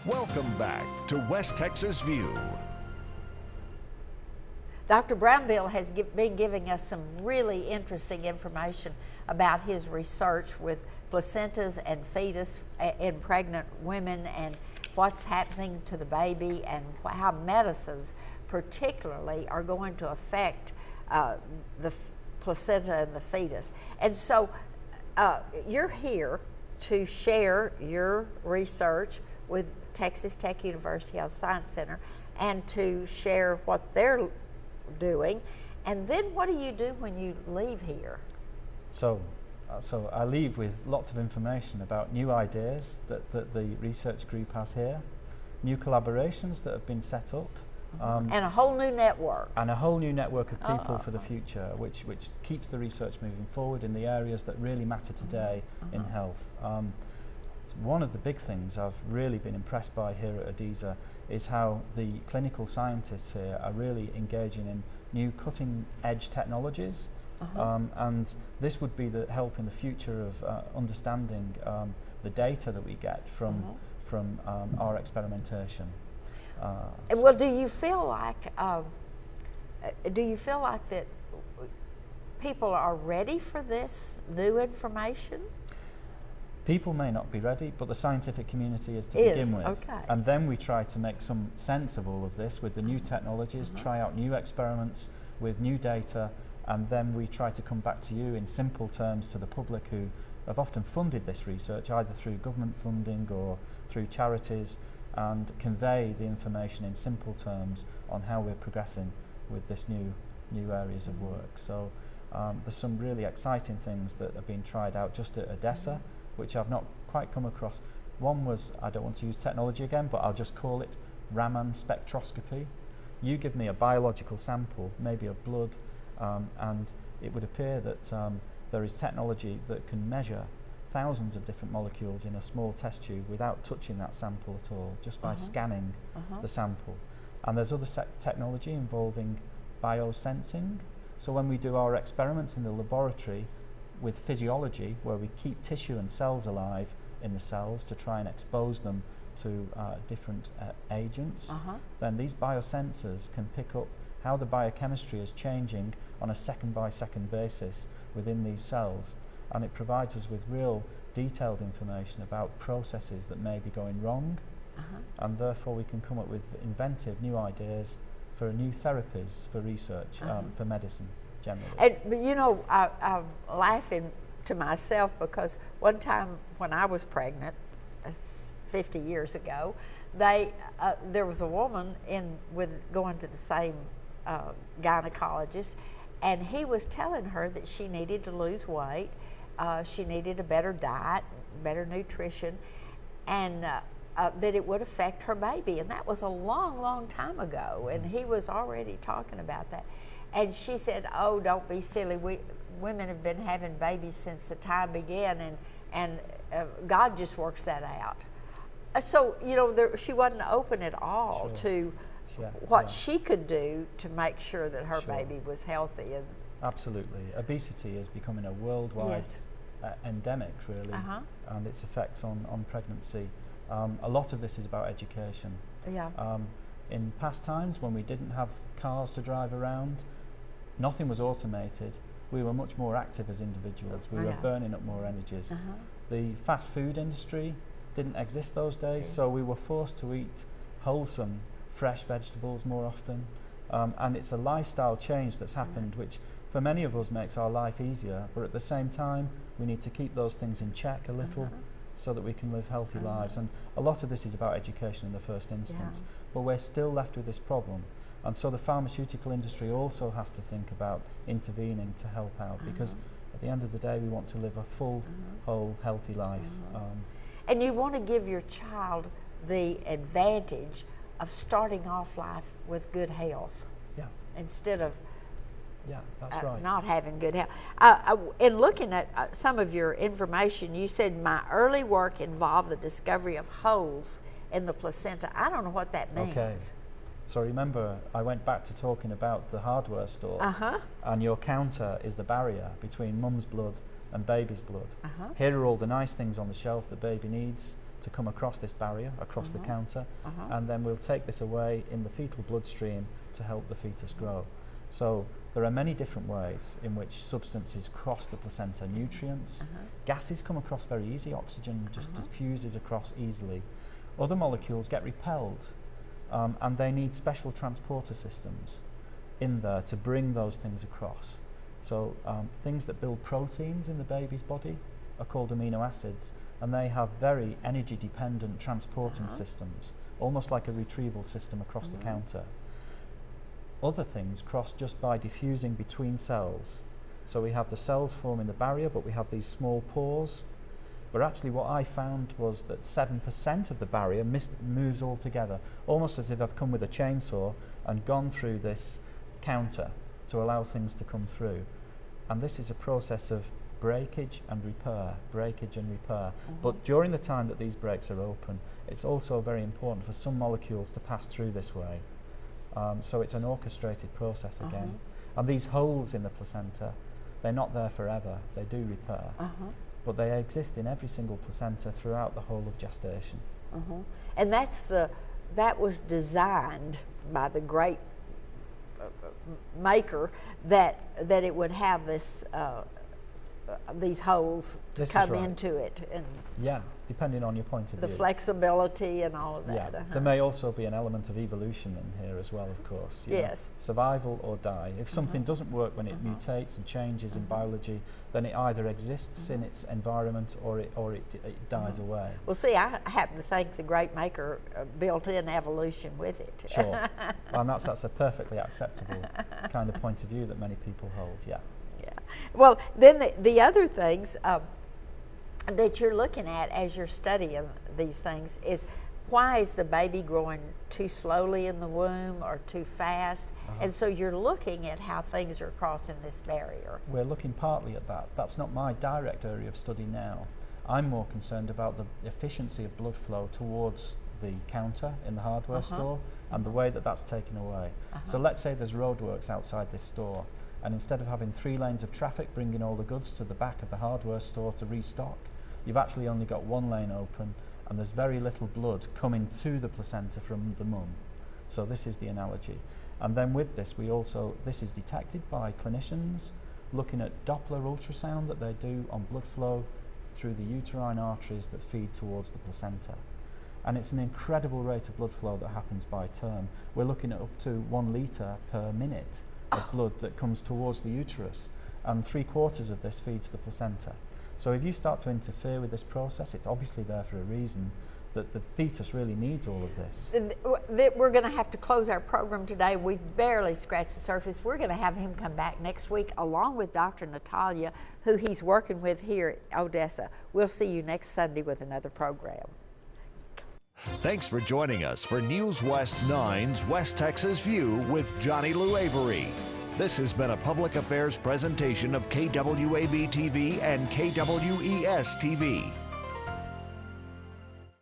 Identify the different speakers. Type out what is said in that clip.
Speaker 1: Welcome back to West Texas View.
Speaker 2: Dr. Brownbill has been giving us some really interesting information about his research with placentas and fetus in pregnant women and what's happening to the baby and how medicines particularly are going to affect the placenta and the fetus. And so you're here to share your research with Texas Tech University Health Science Center and to share what they're doing. And then what do you do when you leave here?
Speaker 3: So I leave with lots of information about new ideas that the research group has here, new collaborations that have been set up.
Speaker 2: And a whole new network.
Speaker 3: And a whole new network of people for the future, which keeps the research moving forward in the areas that really matter today in health. One of the big things I've really been impressed by here at ODESA is how the clinical scientists here are really engaging in new cutting-edge technologies. And this would be the help in the future of understanding the data that we get from our experimentation.
Speaker 2: Well, do you feel like that people are ready for this new information?
Speaker 3: People may not be ready, but the scientific community is to begin with.
Speaker 2: Okay.
Speaker 3: And then we try to make some sense of all of this with the new technologies, try out new experiments with new data, and then we try to come back to you in simple terms to the public who have often funded this research, either through government funding or through charities, and convey the information in simple terms on how we're progressing with this new areas of work. So there's some really exciting things that are being tried out just at ODESA, which I've not quite come across. One was, I don't want to use technology again, but I'll just call it Raman spectroscopy. You give me a biological sample, maybe of blood, and it would appear that there is technology that can measure thousands of different molecules in a small test tube without touching that sample at all, just by scanning the sample. And there's other technology involving biosensing. So when we do our experiments in the laboratory with physiology, where we keep tissue and cells alive in the cells to try and expose them to different agents, then these biosensors can pick up how the biochemistry is changing on a second-by-second basis within these cells, and it provides us with real detailed information about processes that may be going wrong, and therefore we can come up with inventive new ideas for new therapies for research, for medicine generally.
Speaker 2: And you know, I'm laughing to myself because one time when I was pregnant, 50 years ago, there was a woman going to the same gynecologist, and he was telling her that she needed to lose weight, she needed a better diet, better nutrition, and that it would affect her baby. And that was a long, long time ago, and he was already talking about that. And she said, "Oh, don't be silly. Women have been having babies since the time began, and God just works that out." So, you know, she wasn't open at all to what she could do to make sure that her baby was healthy. And
Speaker 3: absolutely. Obesity is becoming a worldwide endemic, really, and its effects on pregnancy. A lot of this is about education. In past times, when we didn't have cars to drive around, nothing was automated, we were much more active as individuals. We were burning up more energies. The fast food industry didn't exist those days, so we were forced to eat wholesome, fresh vegetables more often. And it's a lifestyle change that's happened, which for many of us makes our life easier, but at the same time, we need to keep those things in check a little so that we can live healthy lives. And a lot of this is about education in the first instance, but we're still left with this problem. And so the pharmaceutical industry also has to think about intervening to help out, because at the end of the day, we want to live a full, whole, healthy life.
Speaker 2: And you want to give your child the advantage of starting off life with good health, instead of
Speaker 3: that's right.
Speaker 2: not having good health. In looking at some of your information, you said my early work involved the discovery of holes in the placenta. I don't know what that means.
Speaker 3: Okay. So remember, I went back to talking about the hardware store, and your counter is the barrier between mum's blood and baby's blood. Here are all the nice things on the shelf that baby needs to come across this barrier, across the counter, and then we'll take this away in the fetal bloodstream to help the fetus grow. So there are many different ways in which substances cross the placenta. Nutrients, gases come across very easy, oxygen just diffuses across easily. Other molecules get repelled, and they need special transporter systems in there to bring those things across. So things that build proteins in the baby's body are called amino acids, and they have very energy dependent transporting systems, almost like a retrieval system across the counter. Other things cross just by diffusing between cells. So we have the cells forming the barrier, but we have these small pores. But actually what I found was that 7% of the barrier moves altogether, almost as if I've come with a chainsaw and gone through this counter to allow things to come through. And this is a process of breakage and repair, breakage and repair. But during the time that these breaks are open, it's also very important for some molecules to pass through this way. So it's an orchestrated process again. And these holes in the placenta, they're not there forever, they do repair. But they exist in every single placenta throughout the whole of gestation.
Speaker 2: And that was designed by the great maker, that it would have this these holes to come into it, and
Speaker 3: yeah, depending on your point of view.
Speaker 2: The flexibility and all of that.
Speaker 3: Yeah. There may also be an element of evolution in here as well, of course. You know, survival or die. If something doesn't work when it mutates and changes in biology, then it either exists in its environment or it dies away.
Speaker 2: Well, see, I happen to think the great maker built in evolution with it.
Speaker 3: Sure. And that's a perfectly acceptable kind of point of view that many people hold, yeah.
Speaker 2: Well, then the other things that you're looking at as you're studying these things is, why is the baby growing too slowly in the womb or too fast? And so you're looking at how things are crossing this barrier.
Speaker 3: We're looking partly at that. That's not my direct area of study now. I'm more concerned about the efficiency of blood flow towards the counter in the hardware store and the way that that's taken away. So let's say there's roadworks outside this store, and instead of having 3 lanes of traffic bringing all the goods to the back of the hardware store to restock, you've actually only got 1 lane open, and there's very little blood coming to the placenta from the mum. So this is the analogy. And then with this, this is detected by clinicians looking at Doppler ultrasound that they do on blood flow through the uterine arteries that feed towards the placenta. And it's an incredible rate of blood flow that happens by term. We're looking at up to 1 litre per minute of blood that comes towards the uterus, and 3/4 of this feeds the placenta. So if you start to interfere with this process, it's obviously there for a reason, that the fetus really needs all of this.
Speaker 2: We're going to have to close our program today. We've barely scratched the surface. We're going to have him come back next week along with Dr. Natalia, who he's working with here at Odessa. We'll see you next Sunday with another program.
Speaker 1: Thanks for joining us for News West 9's West Texas View with Johnny Lou Avery. This has been a public affairs presentation of KWAB-TV and KWES-TV.